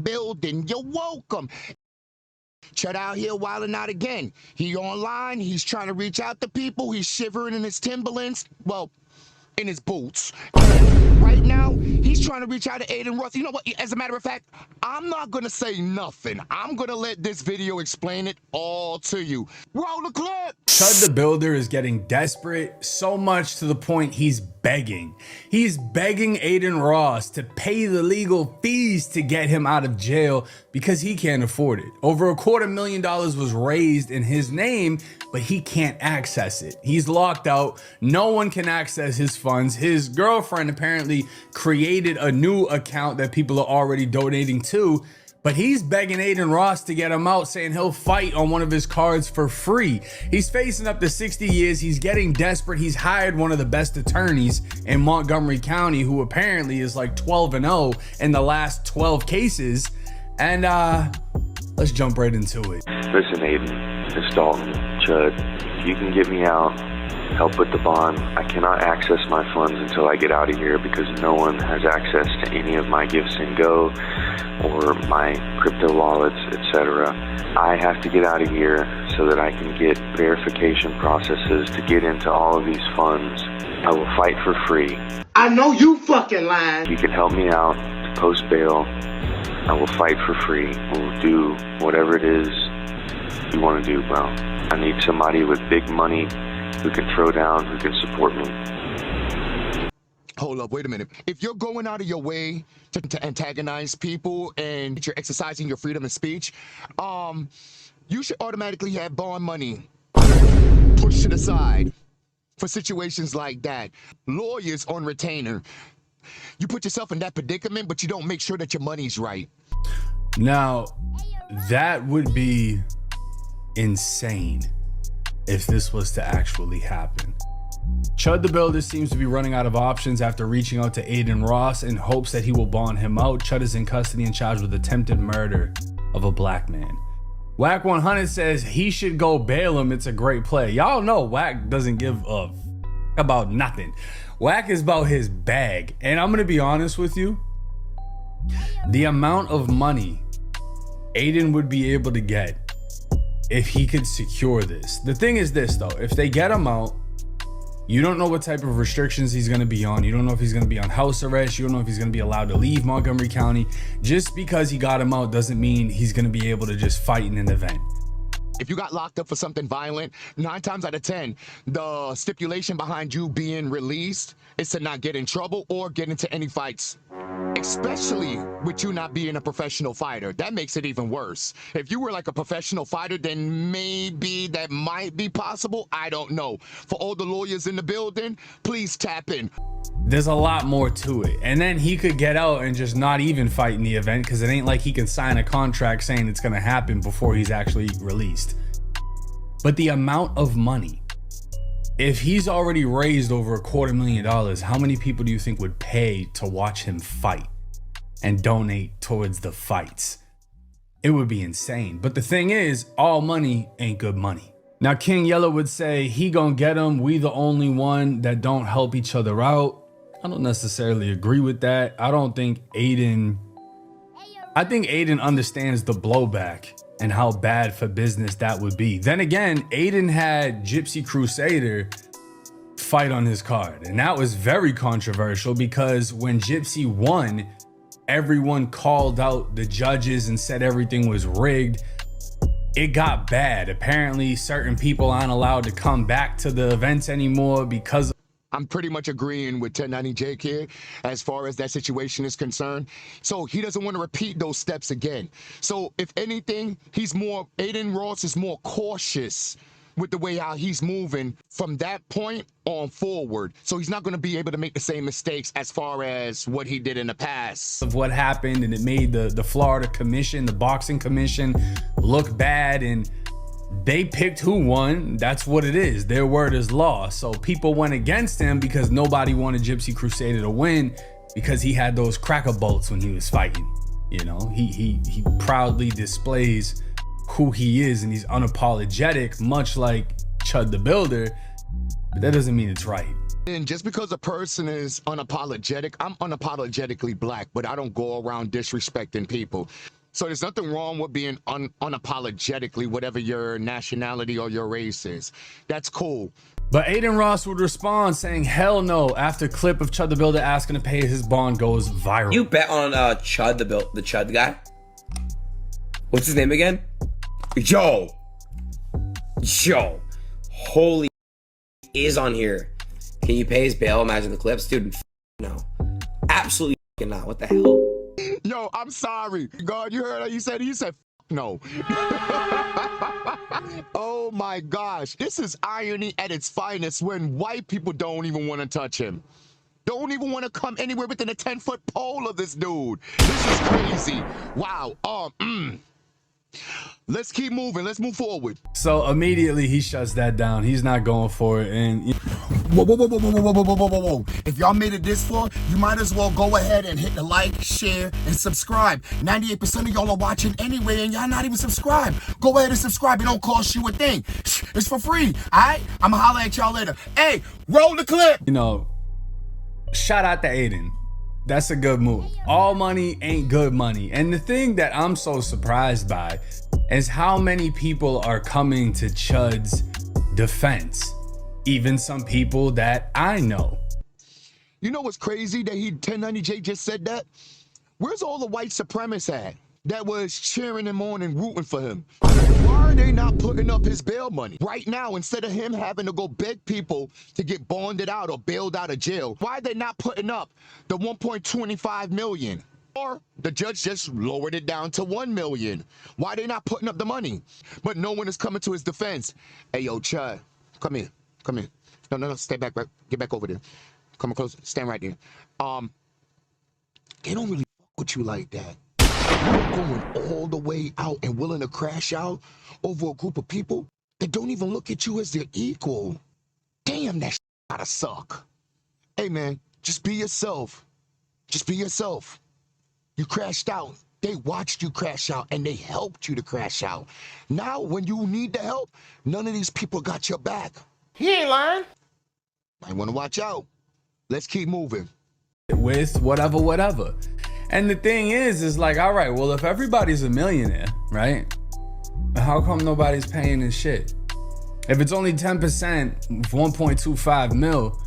building. You're welcome. Chud out here wilding out again. He online. He's trying to reach out to people. He's shivering in his Timberlands. Well, in his boots. And right now, he's trying to reach out to Adin Ross. You know what? As a matter of fact, I'm not going to say nothing. I'm going to let this video explain it all to you. Roll the clip. Chud the Builder is getting desperate, so much to the point he's begging. He's begging Adin Ross to pay the legal fees to get him out of jail because he can't afford it. Over $250,000 was raised in his name, but he can't access it. He's locked out. No one can access his funds. His girlfriend apparently created a new account that people are already donating to, but he's begging Adin Ross to get him out, saying he'll fight on one of his cards for free. He's facing up to 60 years. He's getting desperate. He's hired one of the best attorneys in Montgomery County, who apparently is like 12-0 in the last 12 cases. And let's jump right into it. Listen, Adin, it's Dalton, Chud. If you can get me out, help with the bond. I cannot access my funds until I get out of here because no one has access to any of my gifts and go or my crypto wallets, etc. I have to get out of here so that I can get verification processes to get into all of these funds. I will fight for free. I know you fucking lying. You can help me out to post bail. I will fight for free. We'll do whatever it is you want to do, bro. I need somebody with big money who can throw down, who can support me. Hold up, wait a minute. If you're going out of your way to antagonize people and you're exercising your freedom of speech, you should automatically have bond money pushed to the side for situations like that. Lawyers on retainer. You put yourself in that predicament, but you don't make sure that your money's right. Now, that would be insane if this was to actually happen. Chud the Builder seems to be running out of options after reaching out to Adin Ross in hopes that he will bond him out. Chud is in custody and charged with attempted murder of a black man. Whack 100 says he should go bail him. It's a great play. Y'all know Whack doesn't give a about nothing. Whack is about his bag. And I'm gonna be honest with you, the amount of money Adin would be able to get if he could secure this. The thing is this though, if they get him out, you don't know what type of restrictions he's going to be on. You don't know if he's going to be on house arrest. You don't know if he's going to be allowed to leave Montgomery County. Just because he got him out doesn't mean he's going to be able to just fight in an event. If you got locked up for something violent, 9 times out of 10, the stipulation behind you being released is to not get in trouble or get into any fights. Especially with you not being a professional fighter. That makes it even worse. If you were like a professional fighter, then maybe that might be possible. I don't know. For all the lawyers in the building, please tap in. There's a lot more to it. And then he could get out and just not even fight in the event because it ain't like he can sign a contract saying it's going to happen before he's actually released. But the amount of money, if he's already raised over $250,000, how many people do you think would pay to watch him fight and donate towards the fights? It would be insane. But the thing is, all money ain't good money. Now, King Yellow would say he gonna get him. We the only one that don't help each other out. I don't necessarily agree with that. I think Adin understands the blowback and how bad for business that would be. Then again, Adin had Gypsy Crusader fight on his card, and that was very controversial because when Gypsy won, everyone called out the judges and said everything was rigged. It got bad. Apparently certain people aren't allowed to come back to the events anymore because I'm pretty much agreeing with 1090 Jake here as far as that situation is concerned. So he doesn't want to repeat those steps again. So if anything, Adin Ross is more cautious with the way how he's moving from that point on forward. So he's not going to be able to make the same mistakes as far as what he did in the past. Of what happened, and it made the Florida commission, the boxing commission, look bad, and they picked who won. That's what it is. Their word is law. So people went against him because nobody wanted Gypsy Crusader to win because he had those cracker bolts when he was fighting. You know, he proudly displays who he is and he's unapologetic, much like Chud the Builder, but that doesn't mean it's right. And just because a person is unapologetic, I'm unapologetically black, but I don't go around disrespecting people. So there's nothing wrong with being unapologetically whatever your nationality or your race is. That's cool. But Adin Ross would respond saying hell no after clip of Chud the Builder asking to pay his bond goes viral. You bet on Chud the Chud guy? What's his name again? Yo, holy is on here. Can you pay his bail? Imagine the clips, dude. No, absolutely not. What the hell? Yo, I'm sorry. God, you heard how you said it? You said no. Oh my gosh. This is irony at its finest when white people don't even want to touch him. Don't even want to come anywhere within a 10-foot pole of this dude. This is crazy. Wow. Let's keep moving. Let's move forward. So immediately he shuts that down. He's not going for it. And Whoa. If y'all made it this far, you might as well go ahead and hit the like, share, and subscribe. 98% of y'all are watching anyway, and y'all not even subscribed. Go ahead and subscribe. It don't cost you a thing. It's for free, all right? I'ma holler at y'all later. Hey, roll the clip. you know, shout out to Adin. That's a good move. All money ain't good money. And the thing that I'm so surprised by is how many people are coming to Chud's defense. Even some people that I know. You know what's crazy that 1090J just said that? Where's all the white supremacists at that was cheering him on and rooting for him? Why are they not putting up his bail money right now instead of him having to go beg people to get bonded out or bailed out of jail? Why are they not putting up the 1.25 million? Or the judge just lowered it down to 1 million. Why are they not putting up the money? But no one is coming to his defense. Hey, yo, Chud, come here. Come here. No, stay back. Get back over there. Come close. Stand right there. They don't really fuck with you like that. You're going all the way out and willing to crash out over a group of people that don't even look at you as their equal. Damn, that gotta suck. Hey, man, just be yourself. Just be yourself. You crashed out. They watched you crash out and they helped you to crash out. Now, when you need the help, none of these people got your back. He ain't lying. I want to watch out. Let's keep moving. With whatever. And the thing is like, all right, well, if everybody's a millionaire, right? How come nobody's paying this shit? If it's only 10%, 1.25 mil,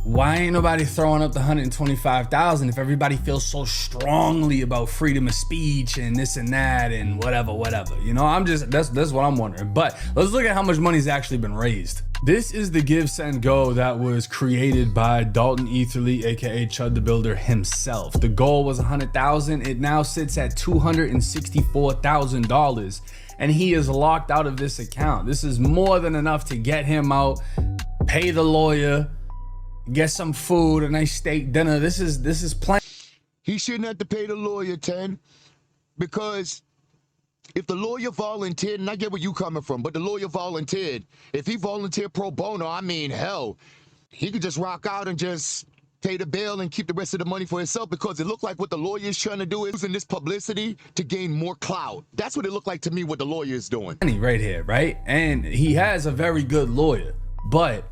why ain't nobody throwing up the 125,000 if everybody feels so strongly about freedom of speech and this and that and whatever? You know, that's what I'm wondering. But let's look at how much money's actually been raised. This is the Give, Send, Go that was created by Dalton Etherly, aka Chud the Builder himself. The goal was 100,000. It now sits at $264,000, and he is locked out of this account. This is more than enough to get him out, pay the lawyer, get some food, a nice steak dinner. This is plenty. He shouldn't have to pay the lawyer 10, because if the lawyer volunteered, and I get where you coming from, but the lawyer volunteered. If he volunteered pro bono, I mean, hell, he could just rock out and just pay the bail and keep the rest of the money for himself, because it looked like what the lawyer is trying to do is using this publicity to gain more clout. That's what it looked like to me what the lawyer is doing. Right here, right? And he has a very good lawyer, but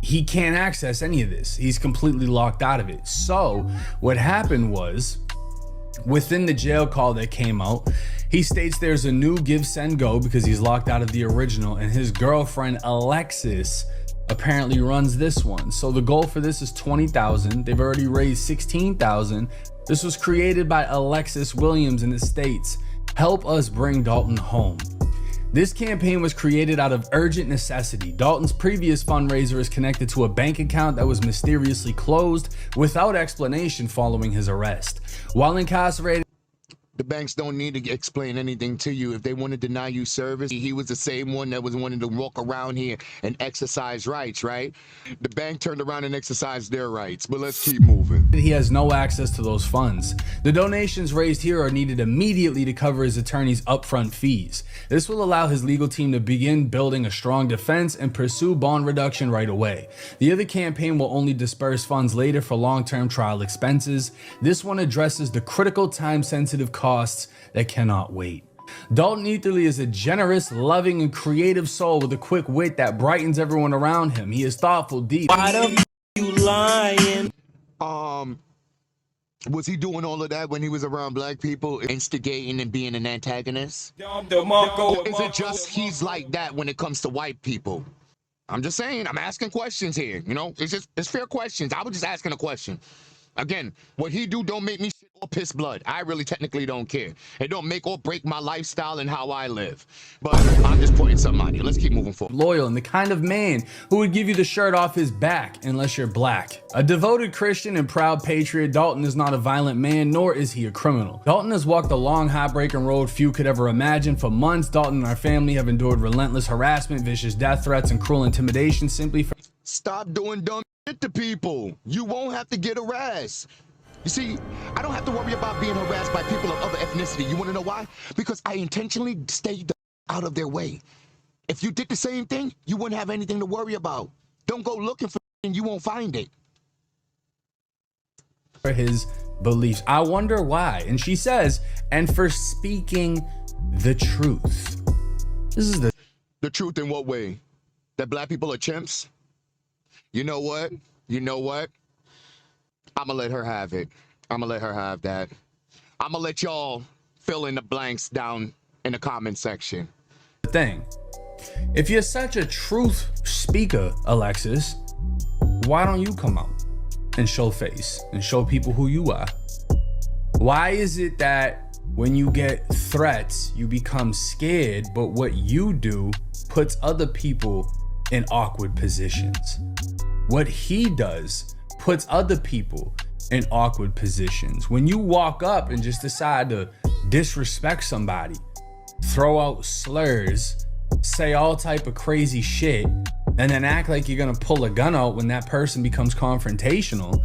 he can't access any of this. He's completely locked out of it. So what happened was, within the jail call that came out, he states there's a new Give, Send, Go because he's locked out of the original, and his girlfriend Alexis apparently runs this one. So the goal for this is 20,000. They've already raised 16,000. This was created by Alexis Williams, and it states, help us bring Dalton home. This campaign was created out of urgent necessity. Dalton's previous fundraiser is connected to a bank account that was mysteriously closed without explanation following his arrest. While incarcerated, The banks don't need to explain anything to you. If they want to deny you service, he was the same one that was wanting to walk around here and exercise rights, right? The bank turned around and exercised their rights, but let's keep moving. he has no access to those funds. The donations raised here are needed immediately to cover his attorney's upfront fees. This will allow his legal team to begin building a strong defense and pursue bond reduction right away. The other campaign will only disperse funds later for long-term trial expenses. This one addresses the critical time-sensitive costs that cannot wait. Dalton Etherly is a generous, loving, and creative soul with a quick wit that brightens everyone around him. He is thoughtful, deep. Why the you lying? Was he doing all of that when he was around black people, instigating and being an antagonist? Or is it just he's like that when it comes to white people? I'm just saying, I'm asking questions here, you know? It's fair questions. I was just asking a question. Again, what he do don't make me shit or piss blood. I really technically don't care. It don't make or break my lifestyle and how I live. But I'm just putting something out here. Let's keep moving forward. Loyal and the kind of man who would give you the shirt off his back unless you're black. A devoted Christian and proud patriot, Dalton is not a violent man, nor is he a criminal. Dalton has walked a long, heartbreaking road few could ever imagine. For months, Dalton and our family have endured relentless harassment, vicious death threats, and cruel intimidation simply for— Stop doing dumb shit to people. You won't have to get harassed. You see, I don't have to worry about being harassed by people of other ethnicity. You want to know why? Because I intentionally stayed out of their way. If you did the same thing, you wouldn't have anything to worry about. Don't go looking for it and you won't find it. his beliefs. I wonder why. And she says, and for speaking the truth. This is the truth in what way? That black people are chimps? You know what? You know what? I'm gonna let her have it. I'm gonna let her have that. I'm gonna let y'all fill in the blanks down in the comment section. the thing. If you're such a truth speaker, Alexis, why don't you come out and show face and show people who you are? Why is it that when you get threats, you become scared, but what you do puts other people in awkward positions? What he does puts other people in awkward positions. When you walk up and just decide to disrespect somebody, throw out slurs, say all type of crazy shit, and then act like you're gonna pull a gun out when that person becomes confrontational,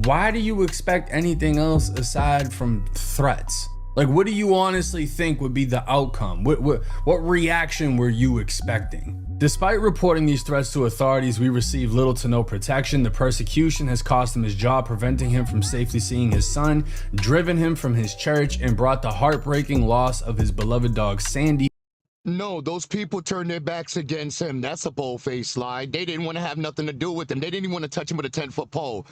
why do you expect anything else aside from threats? Like, what do you honestly think would be the outcome? What reaction were you expecting? Despite reporting these threats to authorities, we received little to no protection. The persecution has cost him his job, preventing him from safely seeing his son, driven him from his church, and brought the heartbreaking loss of his beloved dog, Sandy. No, those people turned their backs against him. That's a bold-faced lie. They didn't want to have nothing to do with him. They didn't even want to touch him with a 10-foot pole.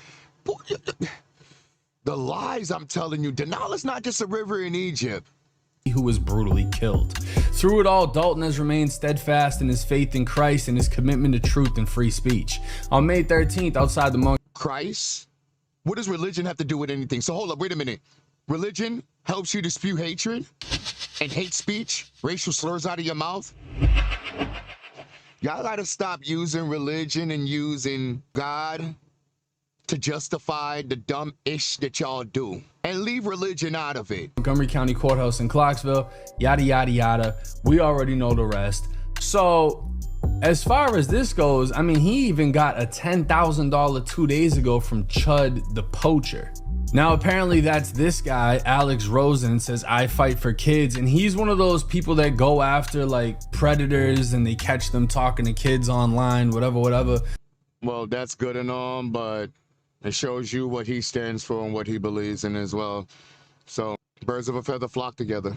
The lies I'm telling you, the Nile is not just a river in Egypt. Who was brutally killed. Through it all, Dalton has remained steadfast in his faith in Christ and his commitment to truth and free speech. On May 13th, outside the monk. Christ? What does religion have to do with anything? So hold up, wait a minute. Religion helps you to spew hatred and hate speech, racial slurs out of your mouth? Y'all gotta stop using religion and using God to justify the dumb ish that y'all do, and leave religion out of it. Montgomery County Courthouse in Clarksville, yada, yada, yada. We already know the rest. So as far as this goes, I mean, he even got a $10,000 2 days ago from Chud the poacher. Now, apparently that's this guy, Alex Rosen, says, I fight for kids. And he's one of those people that go after like predators and they catch them talking to kids online, whatever. Well, that's good and all, but it shows you what he stands for and what he believes in as well. So birds of a feather flock together.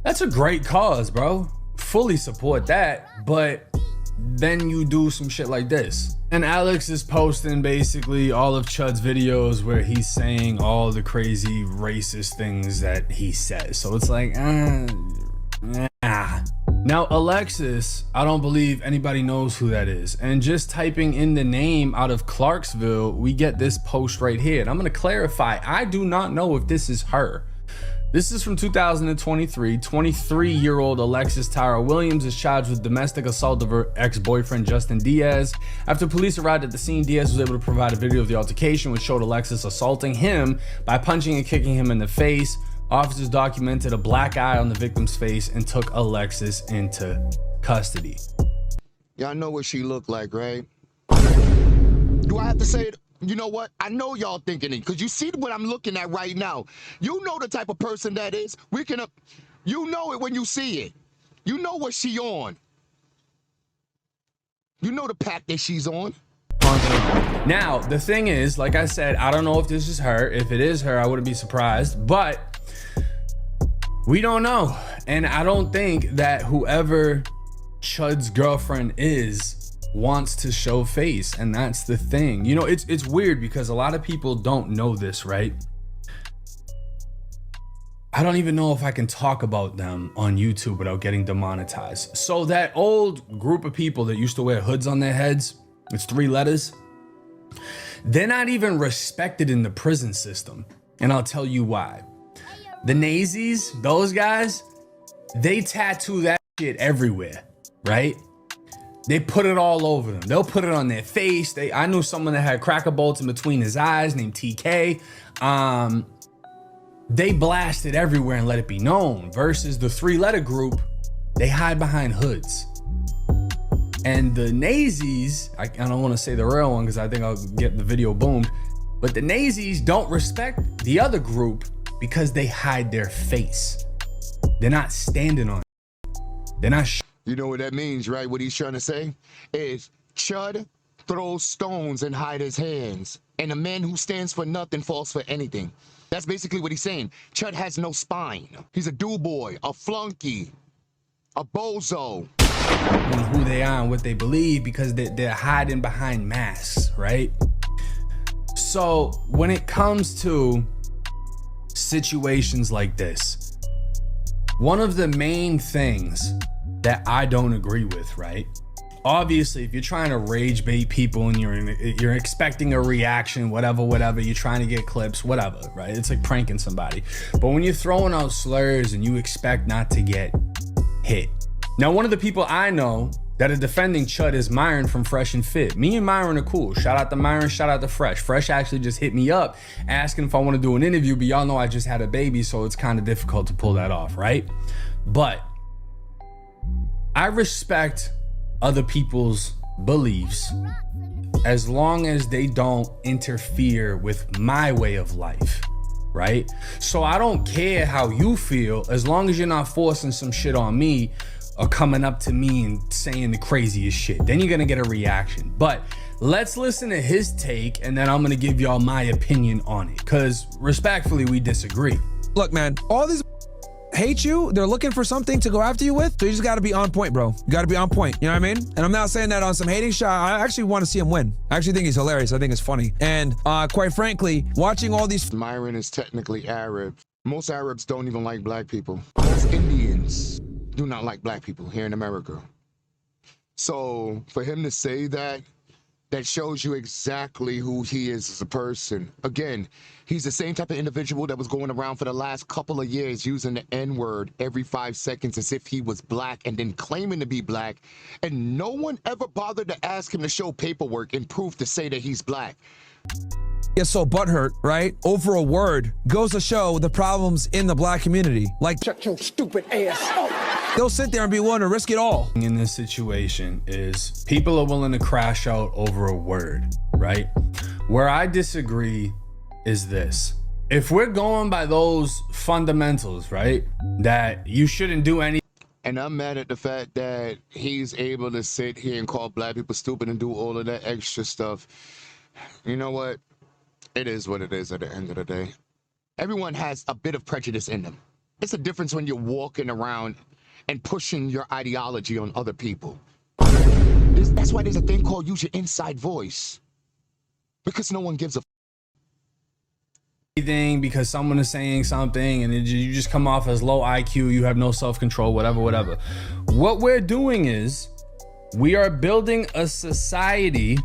That's a great cause, bro. Fully support that, but then you do some shit like this. And Alex is posting basically all of Chud's videos where he's saying all the crazy racist things that he says. So it's like, Now, Alexis, I don't believe anybody knows who that is. And just typing in the name out of Clarksville, we get this post right here. And I'm going to clarify, I do not know if this is her. This is from 2023. 23-year-old Alexis Tara Williams is charged with domestic assault of her ex-boyfriend, Justin Diaz. After police arrived at the scene, Diaz was able to provide a video of the altercation, which showed Alexis assaulting him by punching and kicking him in the face. Officers documented a black eye on the victim's face and took Alexis into custody. Y'all know what she looked like, right? Do I have to say it? You know what? I know y'all thinking it, because you see what I'm looking at right now. You know the type of person that is. You know it when you see it. You know what she on. You know the pack that she's on. Now, the thing is, like I said, I don't know if this is her. If it is her, I wouldn't be surprised, but we don't know. And I don't think that whoever Chud's girlfriend is wants to show face, and that's the thing. You know, it's weird because a lot of people don't know this, right? I don't even know if I can talk about them on YouTube without getting demonetized. So that old group of people that used to wear hoods on their heads, it's 3 letters, they're not even respected in the prison system. And I'll tell you why. The Nazis, those guys, they tattoo that shit everywhere, right? They put it all over them. They'll put it on their face. I knew someone that had cracker bolts in between his eyes named TK. They blast it everywhere and let it be known. Versus the 3-letter group, they hide behind hoods. And the Nazis, I don't want to say the real one because I think I'll get the video boomed, but the Nazis don't respect the other group because they hide their face. They're not standing on it. They're not. You know what that means, right? What he's trying to say is Chud throws stones and hide his hands. And a man who stands for nothing falls for anything. That's basically what he's saying. Chud has no spine. He's a do-boy, a flunky, a bozo. Who they are and what they believe because they're hiding behind masks, right? So when it comes to situations like this, one of the main things that I don't agree with, right? Obviously, if you're trying to rage bait people and you're expecting a reaction, whatever, you're trying to get clips, whatever, right? It's like pranking somebody. But when you're throwing out slurs and you expect not to get hit. Now, one of the people I know that are defending Chud is Myron from Fresh and Fit. Me and Myron are cool. Shout out to Myron, shout out to Fresh. Fresh actually just hit me up asking if I want to do an interview, but y'all know I just had a baby, so it's kind of difficult to pull that off, right? But I respect other people's beliefs as long as they don't interfere with my way of life, right? So I don't care how you feel as long as you're not forcing some shit on me or coming up to me and saying the craziest shit. Then you're gonna get a reaction. But let's listen to his take and then I'm gonna give y'all my opinion on it, because respectfully we disagree. Look, man, all these hate you. They're looking for something to go after you with. So you just got to be on point, bro. You got to be on point. You know what I mean? And I'm not saying that on some hating shot. I actually want to see him win. I actually think he's hilarious. I think it's funny. And quite frankly, watching all these... Myron is technically Arab. Most Arabs don't even like black people. Most Indians do not like black people here in America. So for him to say that, that shows you exactly who he is as a person. Again, he's the same type of individual that was going around for the last couple of years using the N-word every 5 seconds as if he was black and then claiming to be black. And no one ever bothered to ask him to show paperwork and proof to say that he's black. Get so butthurt, right? Over a word goes to show the problems in the black community. Like, shut your stupid ass up. They'll sit there and be willing to risk it all. In this situation is people are willing to crash out over a word, right? Where I disagree is this. If we're going by those fundamentals, right, that you shouldn't do any. And I'm mad at the fact that he's able to sit here and call black people stupid and do all of that extra stuff. You know what? It is what it is at the end of the day. Everyone has a bit of prejudice in them. It's a difference when you're walking around and pushing your ideology on other people. That's why there's a thing called use your inside voice. Because no one gives a thing because someone is saying something and you just come off as low IQ, you have no self-control, whatever. What we're doing is we are building a society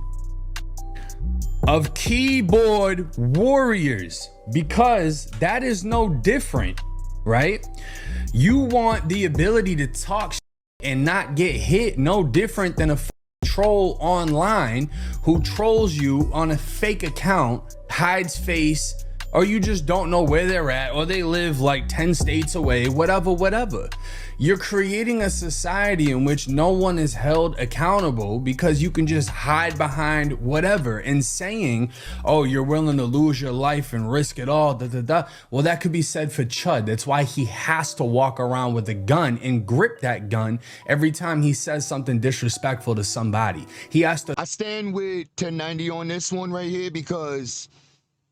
of keyboard warriors, because that is no different, right? You want the ability to talk and not get hit, no different than a troll online who trolls you on a fake account, hides face, or you just don't know where they're at, or they live like 10 states away, whatever. You're creating a society in which no one is held accountable because you can just hide behind whatever and saying, oh, you're willing to lose your life and risk it all, Well, that could be said for Chud. That's why he has to walk around with a gun and grip that gun every time he says something disrespectful to somebody. He has to. I stand with 1090 on this one right here because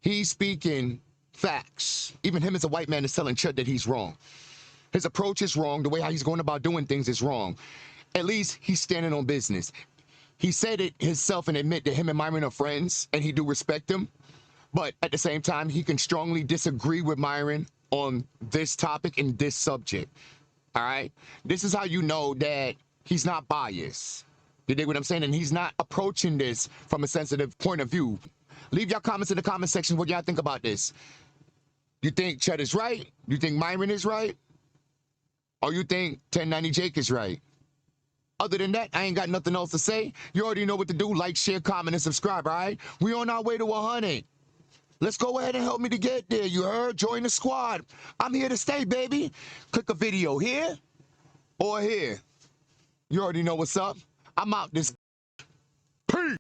he's speaking facts. Even him as a white man is telling Chud that he's wrong. His approach is wrong. The way how he's going about doing things is wrong. At least he's standing on business. He said it himself and admit that him and Myron are friends and he do respect him. But at the same time, he can strongly disagree with Myron on this topic and this subject. All right? This is how you know that he's not biased. You dig what I'm saying? And he's not approaching this from a sensitive point of view. Leave your comments in the comment section what y'all think about this. You think Chud is right? You think Myron is right? Or you think 1090 Jake is right? Other than that, I ain't got nothing else to say. You already know what to do. Like, share, comment, and subscribe, all right? We on our way to 100. Let's go ahead and help me to get there. You heard? Join the squad. I'm here to stay, baby. Click a video here or here. You already know what's up. I'm out this. Peace.